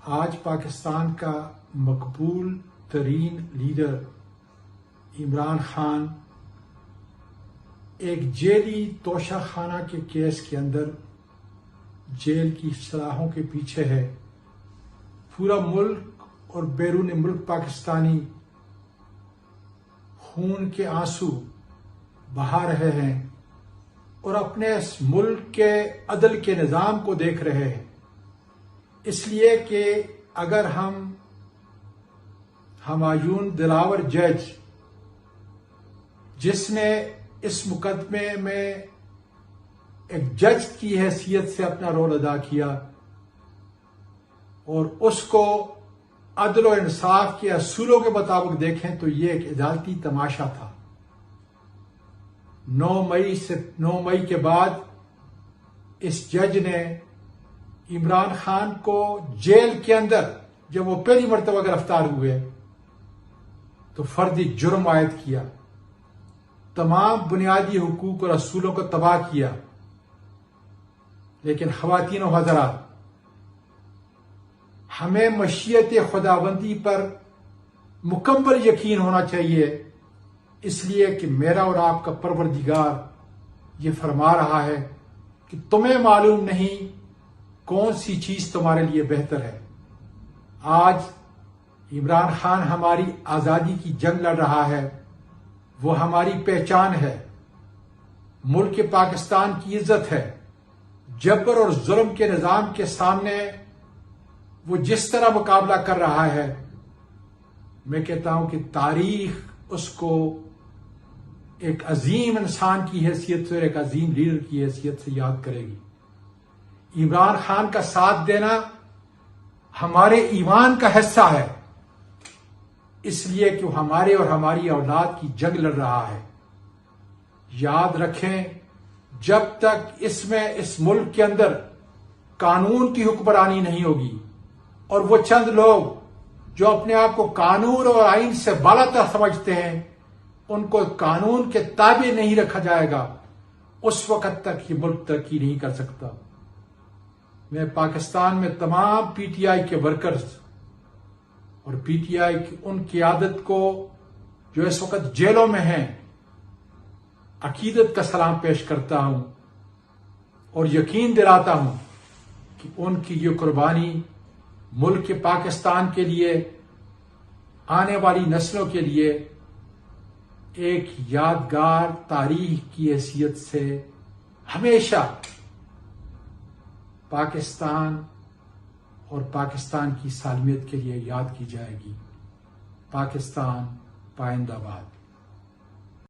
آج پاکستان کا مقبول ترین لیڈر عمران خان ایک جیلی توشہ خانہ کے کیس کے اندر جیل کی سلاخوں کے پیچھے ہے۔ پورا ملک اور بیرون ملک پاکستانی خون کے آنسو بہا رہے ہیں اور اپنے اس ملک کے عدل کے نظام کو دیکھ رہے ہیں، اس لیے کہ اگر ہم ہمایون دلاور جج جس نے اس مقدمے میں ایک جج کی حیثیت سے اپنا رول ادا کیا اور اس کو عدل و انصاف کے اصولوں کے مطابق دیکھیں تو یہ ایک عدالتی تماشا تھا۔ 9 مئی کے بعد اس جج نے عمران خان کو جیل کے اندر جب وہ پہلی مرتبہ گرفتار ہوئے تو فردی جرم عائد کیا، تمام بنیادی حقوق اور اصولوں کو تباہ کیا۔ لیکن خواتین و حضرات، ہمیں مشیت خداوندی پر مکمل یقین ہونا چاہیے، اس لیے کہ میرا اور آپ کا پروردگار یہ فرما رہا ہے کہ تمہیں معلوم نہیں کون سی چیز تمہارے لیے بہتر ہے۔ آج عمران خان ہماری آزادی کی جنگ لڑ رہا ہے، وہ ہماری پہچان ہے، ملک پاکستان کی عزت ہے۔ جبر اور ظلم کے نظام کے سامنے وہ جس طرح مقابلہ کر رہا ہے، میں کہتا ہوں کہ تاریخ اس کو ایک عظیم انسان کی حیثیت سے اور ایک عظیم لیڈر کی حیثیت سے یاد کرے گی۔ عمران خان کا ساتھ دینا ہمارے ایمان کا حصہ ہے، اس لیے کہ وہ ہمارے اور ہماری اولاد کی جنگ لڑ رہا ہے۔ یاد رکھیں، جب تک اس ملک کے اندر قانون کی حکمرانی نہیں ہوگی اور وہ چند لوگ جو اپنے آپ کو قانون اور آئین سے بالاتر سمجھتے ہیں ان کو قانون کے تابع نہیں رکھا جائے گا، اس وقت تک یہ ملک ترقی نہیں کر سکتا۔ میں پاکستان میں تمام پی ٹی آئی کے ورکرز اور پی ٹی آئی کی ان قیادت کو جو اس وقت جیلوں میں ہیں عقیدت کا سلام پیش کرتا ہوں اور یقین دلاتا ہوں کہ ان کی یہ قربانی ملک پاکستان کے لیے، آنے والی نسلوں کے لیے ایک یادگار تاریخ کی حیثیت سے ہمیشہ پاکستان اور پاکستان کی سالمیت کے لیے یاد کی جائے گی۔ پاکستان پائندہ باد۔